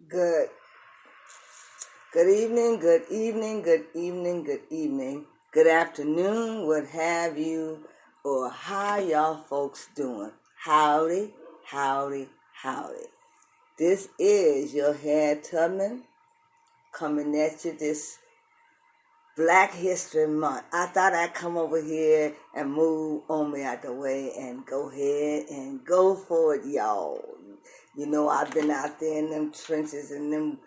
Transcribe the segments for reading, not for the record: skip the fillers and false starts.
Good. Good evening, good evening, good evening, good evening, good afternoon, what have you, or how y'all folks doing? Howdy, howdy, howdy. This is your head Tubman coming at you this Black History Month. I thought I'd come over here and move on me out the way and go ahead and go for it, y'all. You know, I've been out there in them trenches and ooh,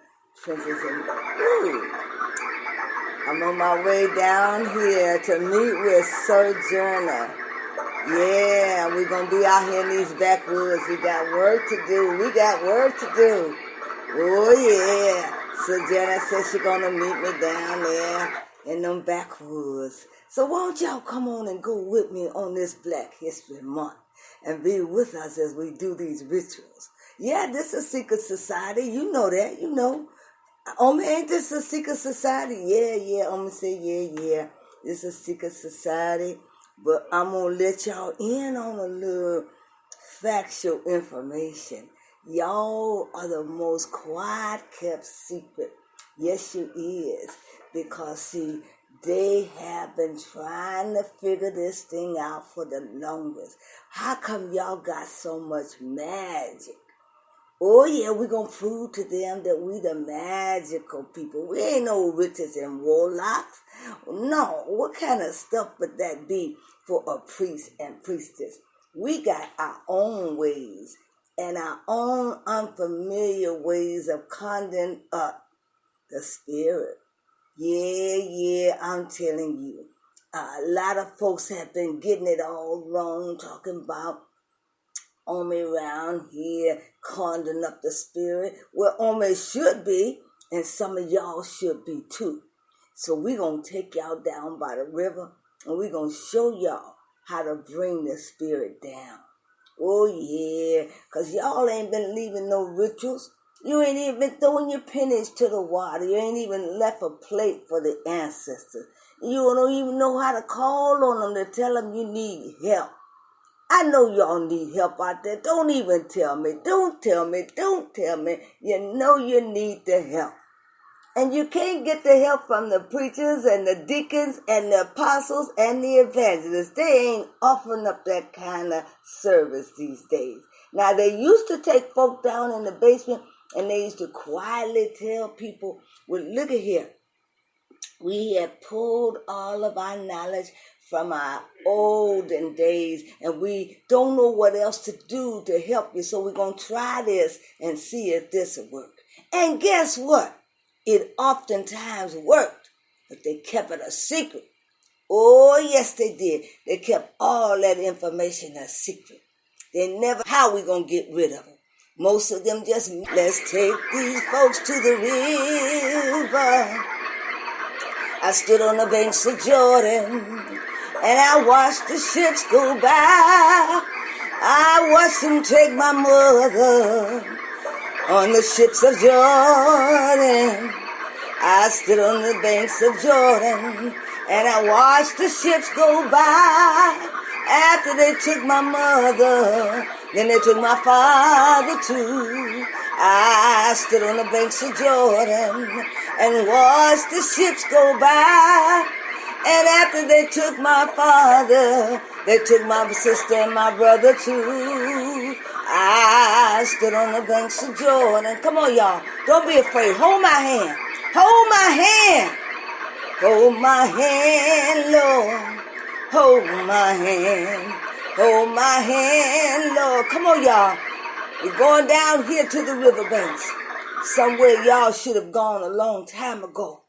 I'm on my way down here to meet with Sojourner. Yeah, we're going to be out here in these backwoods. We got work to do. Oh, yeah. Sojourner says she's going to meet me down there in them backwoods. So won't y'all come on and go with me on this Black History Month and be with us as we do these rituals. Yeah, this is a secret society. You know that. You know. Ain't this a secret society? Yeah. I'm going to say yeah. This is a secret society. But I'm going to let y'all in on a little factual information. Y'all are the most quiet kept secret. Yes, you is. Because, see, they have been trying to figure this thing out for the longest. How come y'all got so much magic? Oh, yeah, we're going to prove to them that we the magical people. We ain't no witches and warlocks. No, what kind of stuff would that be for a priest and priestess? We got our own ways and our own unfamiliar ways of conjuring up the spirit. Yeah, I'm telling you. A lot of folks have been getting it all wrong, talking about Ome around here conjuring up the spirit. Well, Ome should be, and some of y'all should be too. So we're going to take y'all down by the river, and we're going to show y'all how to bring the spirit down. Oh, yeah, because y'all ain't been leaving no rituals. You ain't even been throwing your pennies to the water. You ain't even left a plate for the ancestors. You don't even know how to call on them to tell them you need help. I know y'all need help out there. Don't even tell me. Don't tell me. You know you need the help. And you can't get the help from the preachers and the deacons and the apostles and the evangelists. They ain't offering up that kind of service these days. Now, they used to take folk down in the basement and they used to quietly tell people, well, look at here. We have pulled all of our knowledge from our olden days, and we don't know what else to do to help you, so we're going to try this and see if this will work. And guess what? It oftentimes worked, but they kept it a secret. Oh, yes, they did. They kept all that information a secret. They never, how we going to get rid of them? Most of them just, let's take these folks to the river. I stood on the banks of Jordan, and I watched the ships go by. I watched them take my mother on the ships of Jordan. I stood on the banks of Jordan, and I watched the ships go by. After they took my mother, then they took my father too. I stood on the banks of Jordan and watched the ships go by. And after they took my father, they took my sister and my brother too. I stood on the banks of Jordan. Come on, y'all. Don't be afraid. Hold my hand. Hold my hand. Hold my hand, Lord. Hold my hand. Hold my hand, Lord. Come on, y'all. We're going down here to the riverbanks. Somewhere y'all should have gone a long time ago.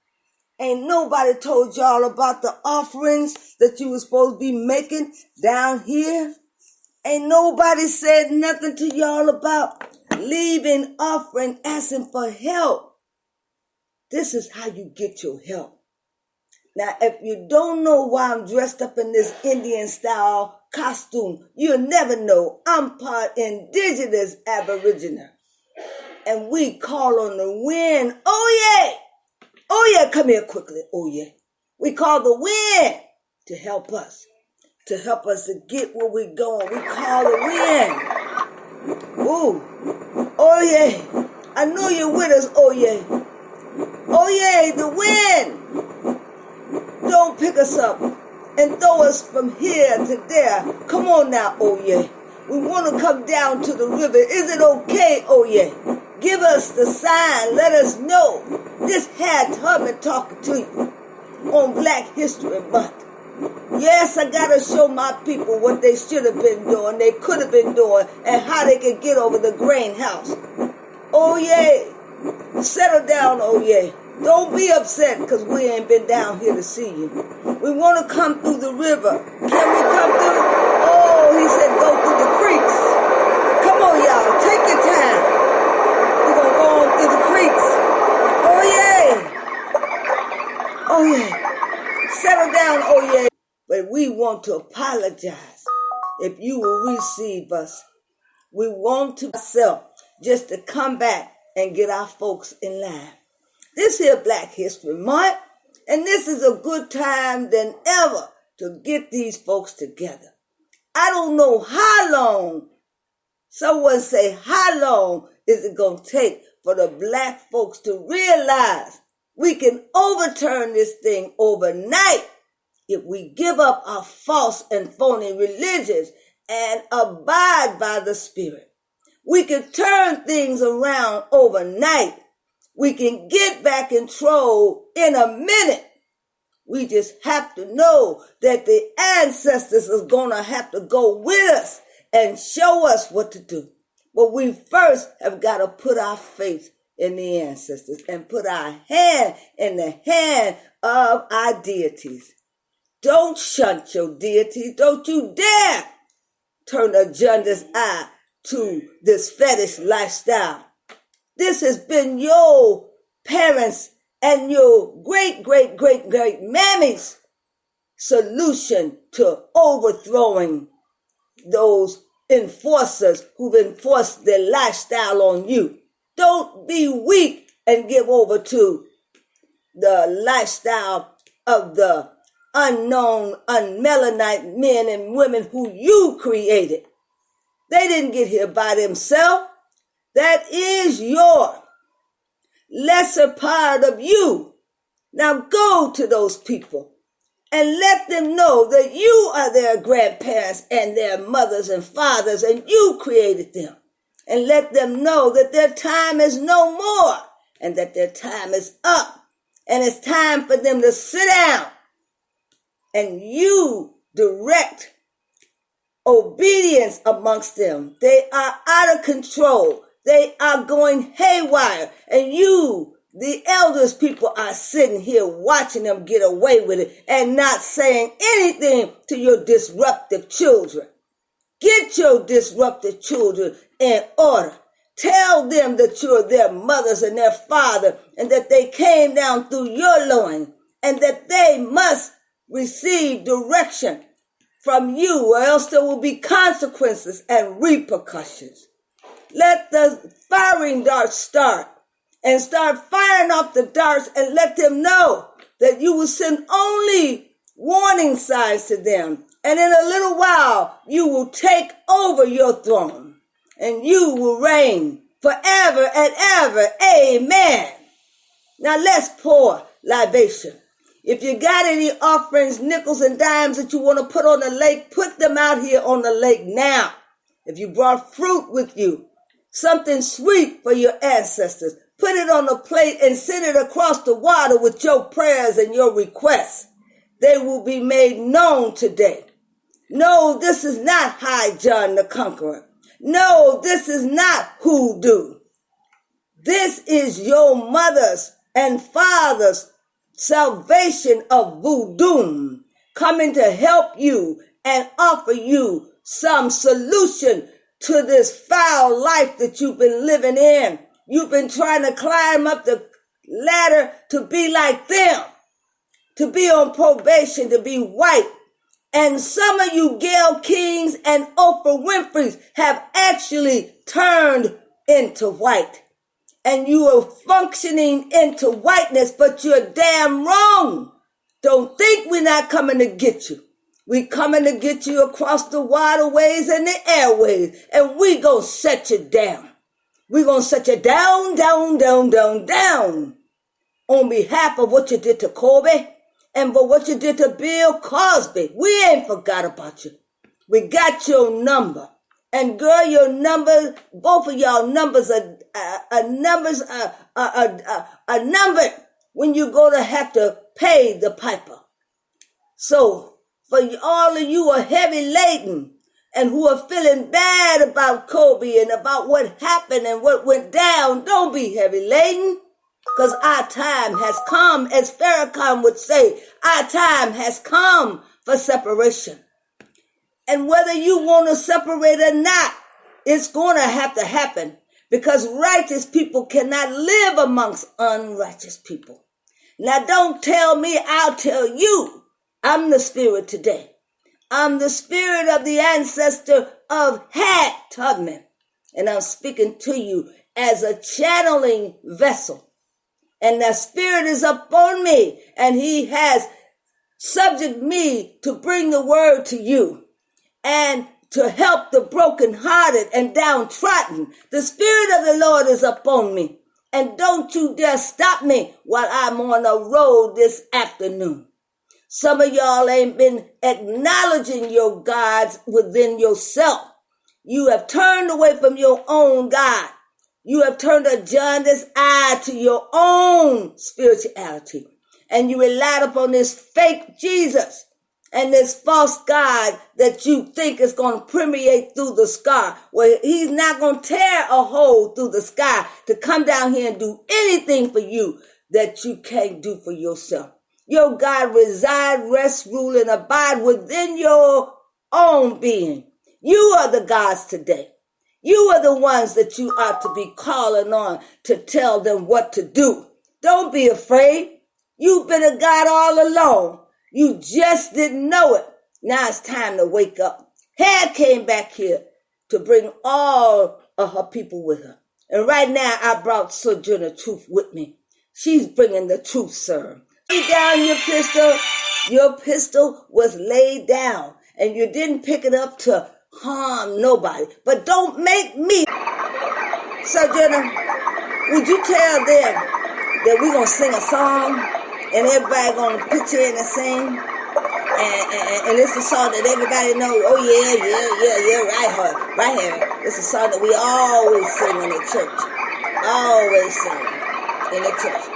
Ain't nobody told y'all about the offerings that you were supposed to be making down here. Ain't nobody said nothing to y'all about leaving offering, asking for help. This is how you get your help. Now, if you don't know why I'm dressed up in this Indian style costume, you'll never know. I'm part indigenous aboriginal. And we call on the wind. Oh yeah, come here quickly. Oh yeah. We call the wind to help us to get where we're going. We call the wind. Ooh. Oh yeah. I know you're with us, oh yeah. Oh yeah, the wind. Don't pick us up and throw us from here to there. Come on now, oh yeah. We want to come down to the river. Is it okay, oh yeah? Give us the sign. Let us know. This had Tubman talking to you on Black History Month. Yes, I got to show my people what they should have been doing, they could have been doing, and how they could get over the grain house. Oh yeah. Settle down, oh yeah. Don't be upset because we ain't been down here to see you. We want to come through the river. Can we come through? Oh, he said go through the creeks. Come on, y'all. Take your time. We're going to go on through the creeks. Oh, yeah. Oh, yeah. Settle down, oh, yeah. But we want to apologize if you will receive us. We want to ourselves just to come back and get our folks in line. This here Black History Month, and this is a good time than ever to get these folks together. I don't know how long, someone say, how long is it going to take for the black folks to realize we can overturn this thing overnight if we give up our false and phony religions and abide by the Spirit. We can turn things around overnight. We can get back in control in a minute. We just have to know that the ancestors are going to have to go with us and show us what to do. But we first have got to put our faith in the ancestors and put our hand in the hand of our deities. Don't shunt your deities. Don't you dare turn a jaundiced eye to this fetish lifestyle. This has been your parents and your great mammy's solution to overthrowing those enforcers who've enforced their lifestyle on you. Don't be weak and give over to the lifestyle of the unknown, unmelanite men and women who you created. They didn't get here by themselves. That is your lesser part of you. Now go to those people and let them know that you are their grandparents and their mothers and fathers, and you created them. And let them know that their time is no more and that their time is up. And it's time for them to sit down and you direct obedience amongst them. They are out of control. They are going haywire. And you, the elders people, are sitting here watching them get away with it and not saying anything to your disruptive children. Get your disruptive children in order. Tell them that you're their mothers and their father and that they came down through your loin and that they must receive direction from you, or else there will be consequences and repercussions. Let the firing darts start and start firing off the darts and let them know that you will send only warning signs to them. And in a little while, you will take over your throne and you will reign forever and ever. Amen. Now let's pour libation. If you got any offerings, nickels and dimes that you want to put on the lake, put them out here on the lake now. If you brought fruit with you, something sweet for your ancestors, put it on a plate and send it across the water with your prayers and your requests. They will be made known today. No, this is not High John the Conqueror. No, this is not hoodoo. This is your mothers and fathers' salvation of voodoo, coming to help you and offer you some solution to this foul life that you've been living in. You've been trying to climb up the ladder to be like them, to be on probation, to be white. And some of you Gayle Kings and Oprah Winfreys have actually turned into white. And you are functioning into whiteness, but you're damn wrong. Don't think we're not coming to get you. We coming to get you across the waterways and the airways, and we gonna set you down. We're going to set you down, down, down, down, down on behalf of what you did to Kobe and for what you did to Bill Cosby. We ain't forgot about you. We got your number. And girl, your number, both of y'all numbers are numbered when you go to have to pay the piper. So for all of you who are heavy laden and who are feeling bad about Kobe and about what happened and what went down, don't be heavy laden, because our time has come, as Farrakhan would say, our time has come for separation. And whether you want to separate or not, it's going to have to happen, because righteous people cannot live amongst unrighteous people. Now don't tell me, I'll tell you. I'm the spirit today. I'm the spirit of the ancestor of Harriet Tubman. And I'm speaking to you as a channeling vessel. And the spirit is upon me, and he has subject me to bring the word to you and to help the brokenhearted and downtrodden. The spirit of the Lord is upon me. And don't you dare stop me while I'm on the road this afternoon. Some of y'all ain't been acknowledging your gods within yourself. You have turned away from your own God. You have turned a jaundiced eye to your own spirituality. And you relied upon this fake Jesus and this false God that you think is going to permeate through the sky. Well, he's not going to tear a hole through the sky to come down here and do anything for you that you can't do for yourself. Your God reside, rest, rule, and abide within your own being. You are the gods today. You are the ones that you ought to be calling on to tell them what to do. Don't be afraid. You've been a God all along. You just didn't know it. Now it's time to wake up. Harriet came back here to bring all of her people with her. And right now I brought Sojourner Truth with me. She's bringing the truth, sir. Lay down your pistol. Your pistol was laid down, and you didn't pick it up to harm nobody. But don't make me. Sojourner, would you tell them that we're going to sing a song, and everybody going to pitch in and sing? And it's a song that everybody knows. Oh, yeah, right here. It's a song that we always sing in the church. Always sing in the church.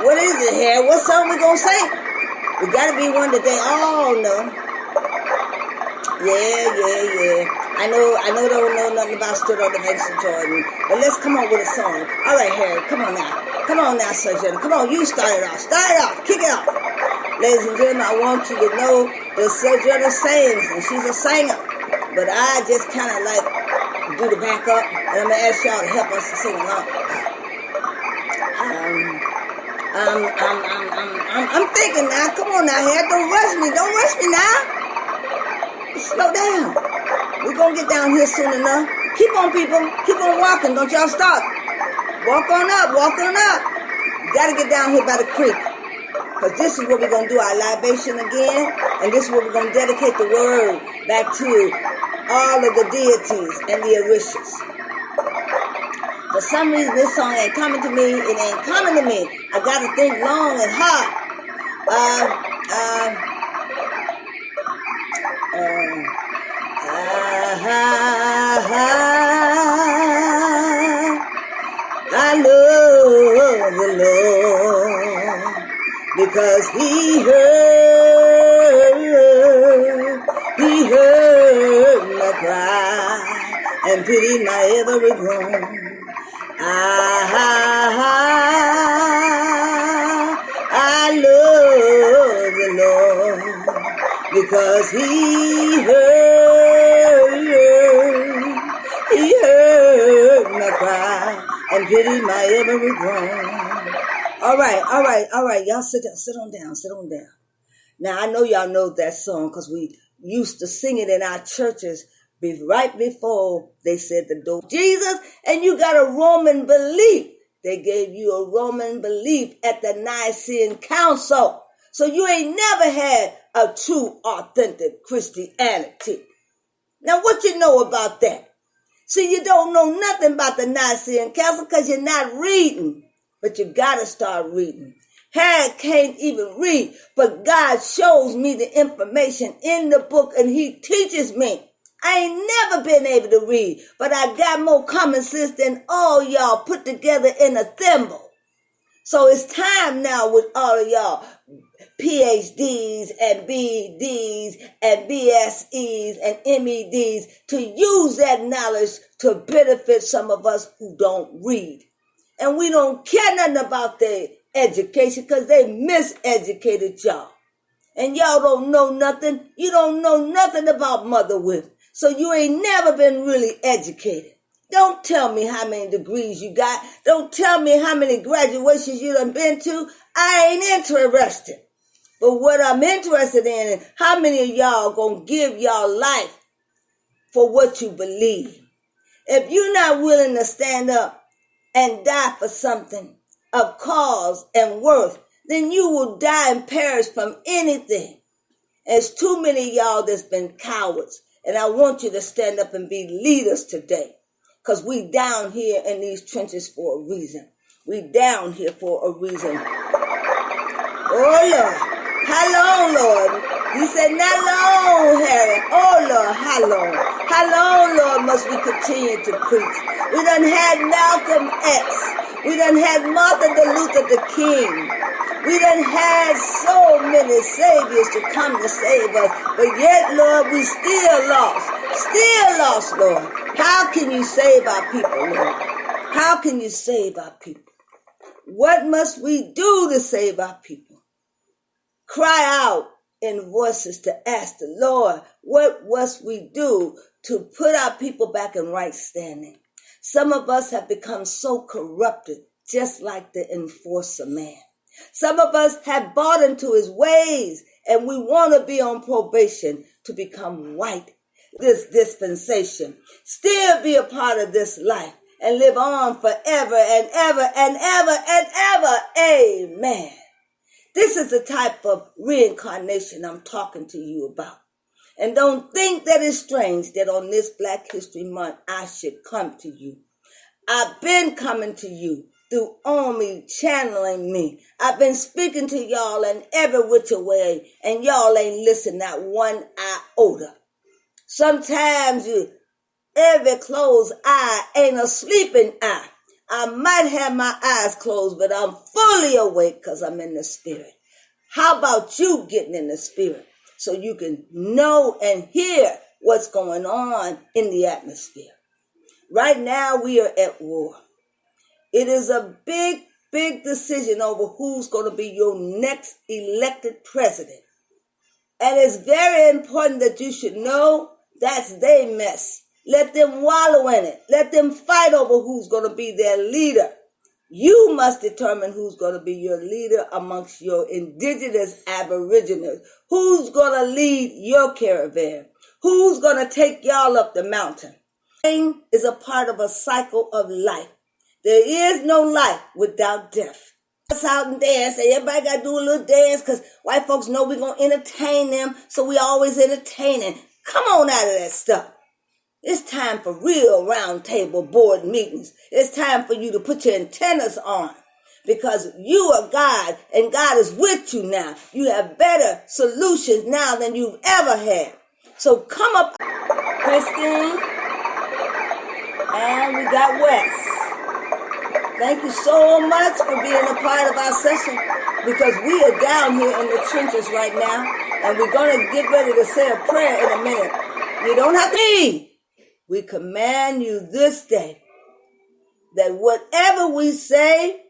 What is it here? What song we gonna sing? We gotta be one that they all know. Yeah. I know they don't know nothing about Stood on the Banks of Jordan. But let's come on with a song. All right, Harriet, come on now, Sojourner. Come on, you start it off. Kick it off. Ladies and gentlemen, I want you to know that Sojourner sings, and she's a singer. But I just kind of like do the backup, and I'm gonna ask y'all to help us to sing along. I'm thinking now. Come on now, Harriet. Don't rush me now. Slow down. We're going to get down here soon enough. Keep on, people. Keep on walking. Don't y'all stop. Walk on up. You got to get down here by the creek. Because this is what we're going to do, our libation again. And this is what we're going to dedicate the word back to all of the deities and the Orishas. For some reason, this song ain't coming to me. It ain't coming to me. I got to think long and hard. I love the Lord because He heard my cry and pitied my every groan. I love the Lord because He heard my cry and pitied my every groan. All right. Y'all sit on down. Now, I know y'all know that song because we used to sing it in our churches right before they said the door. Jesus, and you got a Roman belief. They gave you a Roman belief at the Nicene Council. So you ain't never had a true, authentic Christianity. Now, what you know about that? See, you don't know nothing about the Nicene Council because you're not reading. But you got to start reading. Harriet can't even read, but God shows me the information in the book and he teaches me. I ain't never been able to read, but I got more common sense than all y'all put together in a thimble. So it's time now with all of y'all PhDs and BDs and BSEs and MEDs to use that knowledge to benefit some of us who don't read. And we don't care nothing about their education because they miseducated y'all. And y'all don't know nothing. You don't know nothing about motherhood. So you ain't never been really educated. Don't tell me how many degrees you got. Don't tell me how many graduations you done been to. I ain't interested. But what I'm interested in is how many of y'all gonna give y'all life for what you believe. If you're not willing to stand up and die for something of cause and worth, then you will die and perish from anything. There's too many of y'all that's been cowards. And I want you to stand up and be leaders today. Because we down here in these trenches for a reason. We down here for a reason. Oh, Lord. How long, Lord? He said, not long, Harriet. Oh, Lord, how long? How long, Lord, must we continue to preach? We done had Malcolm X. We done had Martin Luther the King. We done had so many saviors to come to save us. But yet, Lord, we still lost. Still lost, Lord. How can you save our people, Lord? How can you save our people? What must we do to save our people? Cry out in voices to ask the Lord, what must we do to put our people back in right standing? Some of us have become so corrupted, just like the enforcer man. Some of us have bought into his ways, and we want to be on probation to become white this dispensation. Still be a part of this life and live on forever and ever and ever and ever. Amen. This is the type of reincarnation I'm talking to you about. And don't think that it's strange that on this Black History Month I should come to you. I've been coming to you through only channeling me. I've been speaking to y'all in every which way, and y'all ain't listening not one iota. Sometimes every closed eye ain't a sleeping eye. I might have my eyes closed, but I'm fully awake because I'm in the spirit. How about you getting in the spirit so you can know and hear what's going on in the atmosphere? Right now we are at war. It is a big, big decision over who's going to be your next elected president. And it's very important that you should know that's their mess. Let them wallow in it. Let them fight over who's going to be their leader. You must determine who's going to be your leader amongst your indigenous aboriginals. Who's going to lead your caravan? Who's going to take y'all up the mountain? Pain is a part of a cycle of life. There is no life without death. Let's out and dance. Everybody got to do a little dance because white folks know we're going to entertain them, so we always entertaining. Come on out of that stuff. It's time for real round table board meetings. It's time for you to put your antennas on because you are God and God is with you now. You have better solutions now than you've ever had. So come up, Christine, and we got Wes. Thank you so much for being a part of our session because we are down here in the trenches right now and we're going to get ready to say a prayer in a minute. You don't have to leave. We command you this day that whatever we say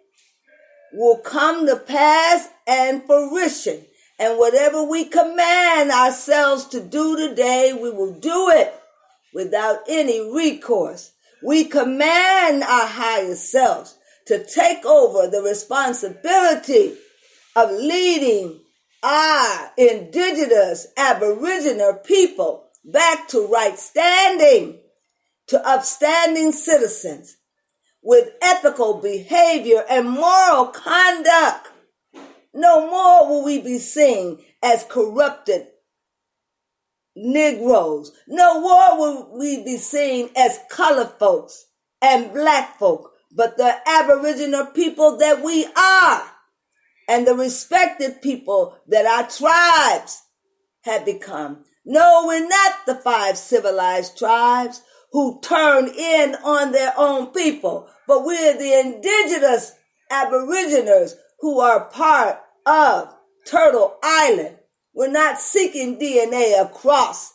will come to pass and fruition. And whatever we command ourselves to do today, we will do it without any recourse. We command our higher selves to take over the responsibility of leading our indigenous aboriginal people back to right standing, to upstanding citizens with ethical behavior and moral conduct. No more will we be seen as corrupted Negroes. No more will we be seen as colored folks and black folk, but the Aboriginal people that we are and the respected people that our tribes have become. No, we're not the 5 civilized tribes who turned in on their own people, but we're the indigenous Aboriginals who are part of Turtle Island. We're not seeking DNA across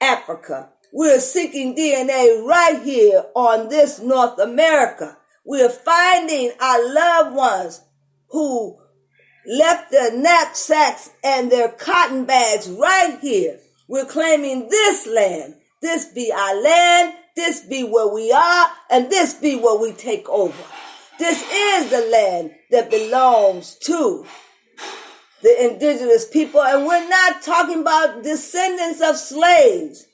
Africa. We're seeking DNA right here on this North America. We're finding our loved ones who left their knapsacks and their cotton bags right here. We're claiming this land. This be our land. This be where we are. And this be where we take over. This is the land that belongs to the indigenous people. And we're not talking about descendants of slaves.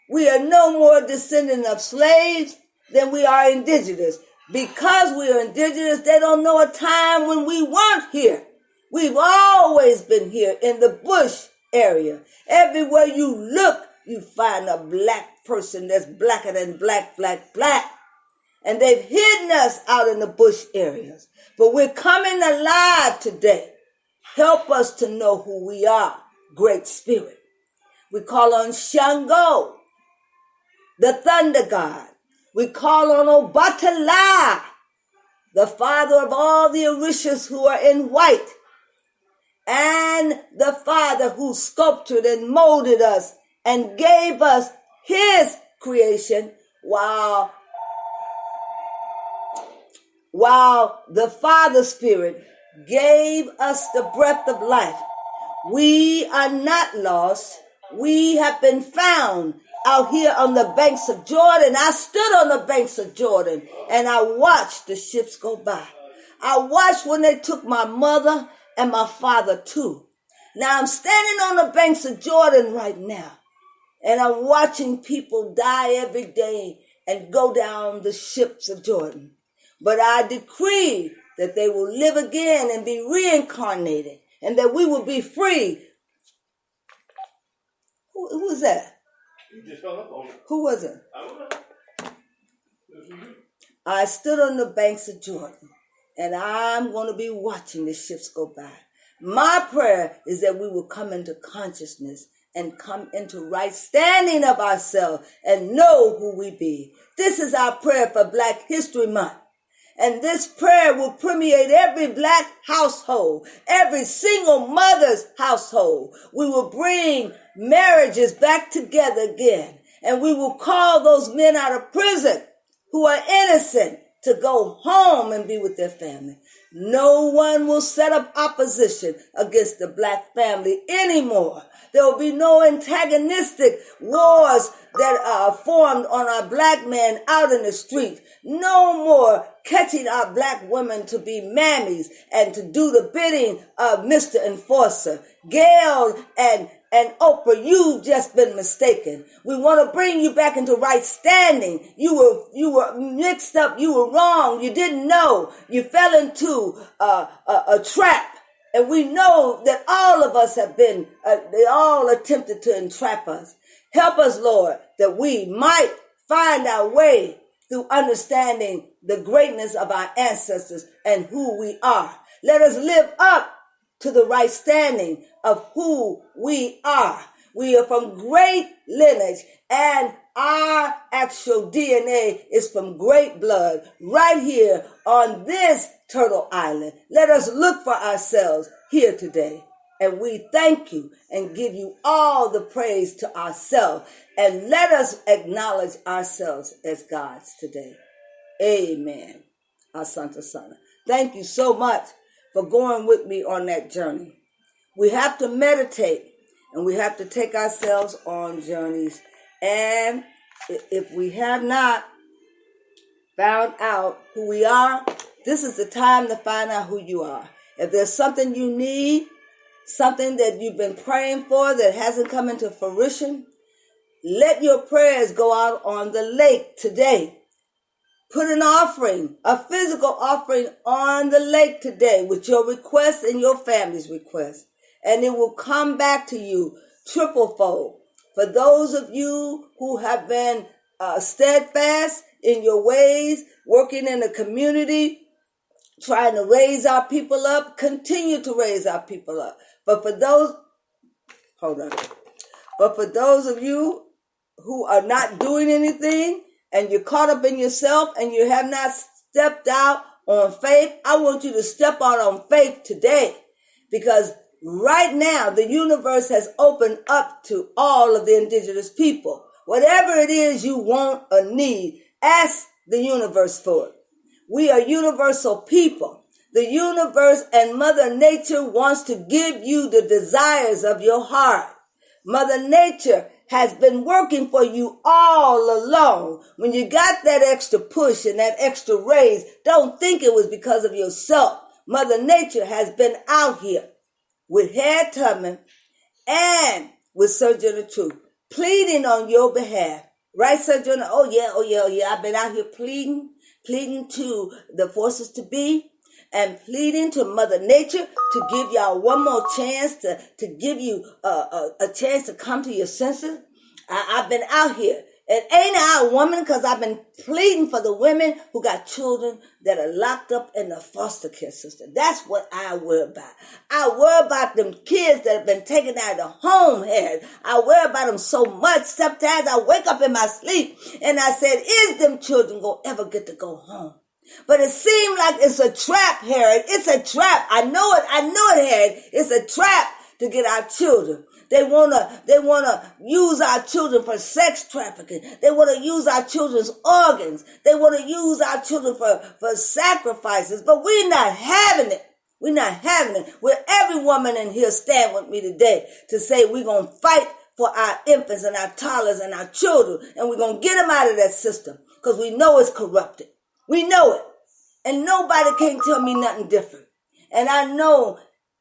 We are no more descendants of slaves than we are indigenous. Because we are indigenous, they don't know a time when we weren't here. We've always been here in the bush area. Everywhere you look, you find a black person that's blacker than black, black, black. And they've hidden us out in the bush areas. But we're coming alive today. Help us to know who we are, Great Spirit. We call on Shango, the thunder god. We call on Obatala, the father of all the Orishas who are in white, and the Father who sculptured and molded us and gave us his creation while the Father Spirit gave us the breath of life. We are not lost. We have been found out here on the banks of Jordan. I stood on the banks of Jordan and I watched the ships go by. I watched when they took my mother and my father too. Now I'm standing on the banks of Jordan right now, and I'm watching people die every day and go down the ships of Jordan. But I decree that they will live again and be reincarnated, and that we will be free. Who was that? You just hung up on me. Who was it? I don't know. I stood on the banks of Jordan, and I'm going to be watching the ships go by. My prayer is that we will come into consciousness and come into right standing of ourselves and know who we be. This is our prayer for Black History Month. And this prayer will permeate every black household, every single mother's household. We will bring marriages back together again. And we will call those men out of prison who are innocent to go home and be with their family. No one will set up opposition against the black family anymore. There will be no antagonistic wars that are formed on our black men out in the street. No more catching our black women to be mammies and to do the bidding of Mr. Enforcer. Gail and Oprah, you've just been mistaken. We want to bring you back into right standing. You were mixed up. You were wrong. You didn't know. You fell into a trap. And we know that all of us have been, they all attempted to entrap us. Help us, Lord, that we might find our way through understanding the greatness of our ancestors and who we are. Let us live up to the right standing of who we are. We are from great lineage, and our actual DNA is from great blood right here on this Turtle Island. Let us look for ourselves here today. And we thank you and give you all the praise to ourselves. And let us acknowledge ourselves as gods today. Amen. Asante Sana. Thank you so much for going with me on that journey. We have to meditate and we have to take ourselves on journeys. And if we have not found out who we are, this is the time to find out who you are. If there's something you need, something that you've been praying for that hasn't come into fruition, let your prayers go out on the lake today. Put an offering, a physical offering on the lake today with your request and your family's request. And it will come back to you triple fold. For those of you who have been steadfast in your ways, working in the community, trying to raise our people up, continue to raise our people up. But for those of you who are not doing anything and you're caught up in yourself and you have not stepped out on faith, I want you to step out on faith today, because right now the universe has opened up to all of the indigenous people. Whatever it is you want or need, ask the universe for it. We are universal people. The universe and Mother Nature wants to give you the desires of your heart. Mother Nature has been working for you all along. When you got that extra push and that extra raise, don't think it was because of yourself. Mother Nature has been out here with Harriet Tubman and with Sojourner Truth, pleading on your behalf. Right, Sojourner? Oh yeah. I've been out here pleading to the forces to be, and pleading to Mother Nature to give y'all one more chance, to give you a chance to come to your senses. I've been out here. And ain't I a woman? Because I've been pleading for the women who got children that are locked up in the foster care system. That's what I worry about. I worry about them kids that have been taken out of the home, Harriet. I worry about them so much. Sometimes I wake up in my sleep and I said, is them children going to ever get to go home? But it seemed like it's a trap, Harriet. It's a trap. I know it, Harriet. It's a trap to get our children. They wanna use our children for sex trafficking. They wanna use our children's organs. They wanna use our children for sacrifices. But we're not having it. We're not having it. Will every woman in here stand with me today to say we're gonna fight for our infants and our toddlers and our children, and we're gonna get them out of that system, because we know it's corrupted. We know it. And nobody can tell me nothing different. And I know,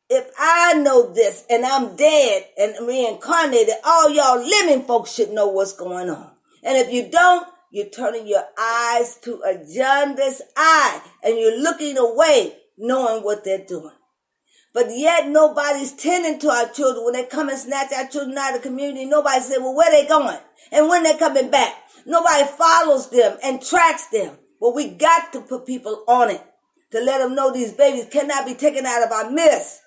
if I know this and I'm dead and reincarnated, all y'all living folks should know what's going on. And if you don't, you're turning your eyes to a jaundiced eye and you're looking away knowing what they're doing. But yet nobody's tending to our children. When they come and snatch our children out of the community, nobody says, well, where they going? And when they coming back? Nobody follows them and tracks them. Well, we got to put people on it to let them know these babies cannot be taken out of our midst.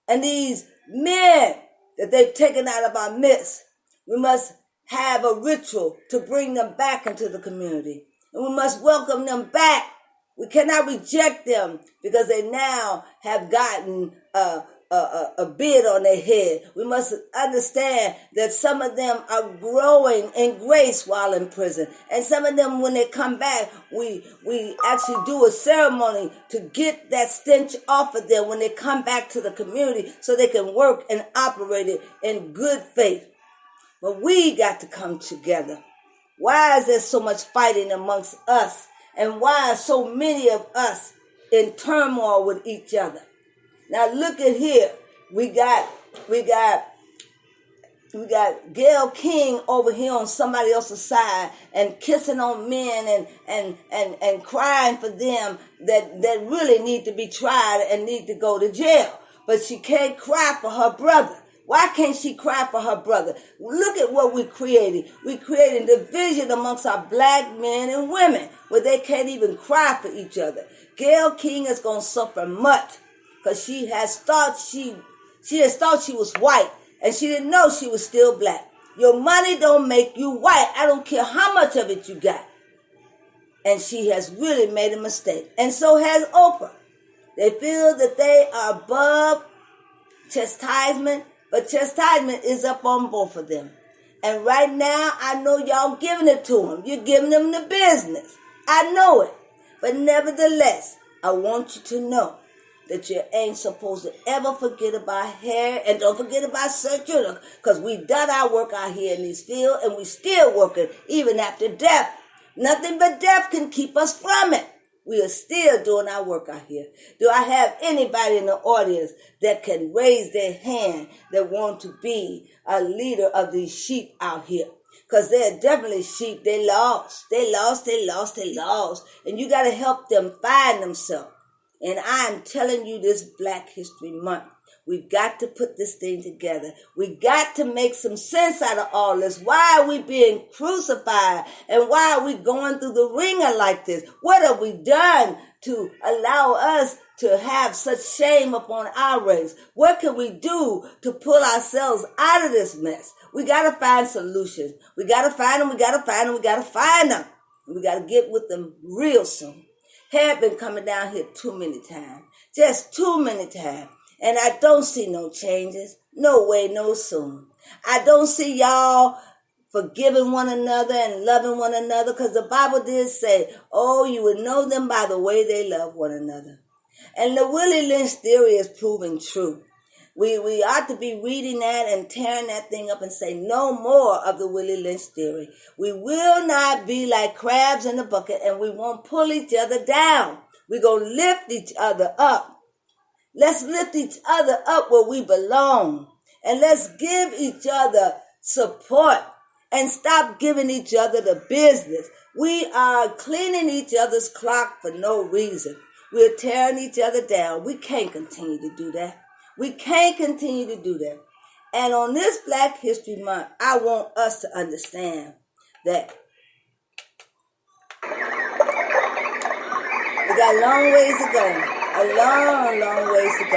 And these men that they've taken out of our midst, we must have a ritual to bring them back into the community. And we must welcome them back. We cannot reject them because they now have gotten a bid on their head. We must understand that some of them are growing in grace while in prison. And some of them, when they come back, we actually do a ceremony to get that stench off of them when they come back to the community so they can work and operate it in good faith. But we got to come together. Why is there so much fighting amongst us? And why are so many of us in turmoil with each other? Now look at here. We got Gail King over here on somebody else's side and kissing on men and crying for them that really need to be tried and need to go to jail. But she can't cry for her brother. Why can't she cry for her brother? Look at what we created. We created division amongst our black men and women where they can't even cry for each other. Gail King is going to suffer much because she has thought she was white and she didn't know she was still black. Your money don't make you white. I don't care how much of it you got. And she has really made a mistake. And so has Oprah. They feel that they are above chastisement, but chastisement is up on both of them. And right now, I know y'all giving it to them. You're giving them the business. I know it. But nevertheless, I want you to know that you ain't supposed to ever forget about Harriet, and don't forget about Sojourner, because we done our work out here in these fields, and we still working even after death. Nothing but death can keep us from it. We are still doing our work out here. Do I have anybody in the audience that can raise their hand that want to be a leader of these sheep out here? Because they're definitely sheep. They lost. And you got to help them find themselves. And I'm telling you this Black History Month, We got to put this thing together. We got to make some sense out of all this. Why are we being crucified? And why are we going through the ringer like this? What have we done to allow us to have such shame upon our race? What can we do to pull ourselves out of this mess? We got to find solutions. We got to find them. We got to find them. We got to find them. We got to get with them real soon. Harriet been coming down here too many times. Just too many times. And I don't see no changes. No way, no soon. I don't see y'all forgiving one another and loving one another, because the Bible did say, oh, you would know them by the way they love one another. And the Willie Lynch theory is proving true. We ought to be reading that and tearing that thing up and say no more of the Willie Lynch theory. We will not be like crabs in a bucket, and we won't pull each other down. We're going to lift each other up. Let's lift each other up where we belong. And let's give each other support and stop giving each other the business. We are cleaning each other's clock for no reason. We're tearing each other down. We can't continue to do that. We can't continue to do that. And on this Black History Month, I want us to understand that we got a long ways to go. A long, long ways to go.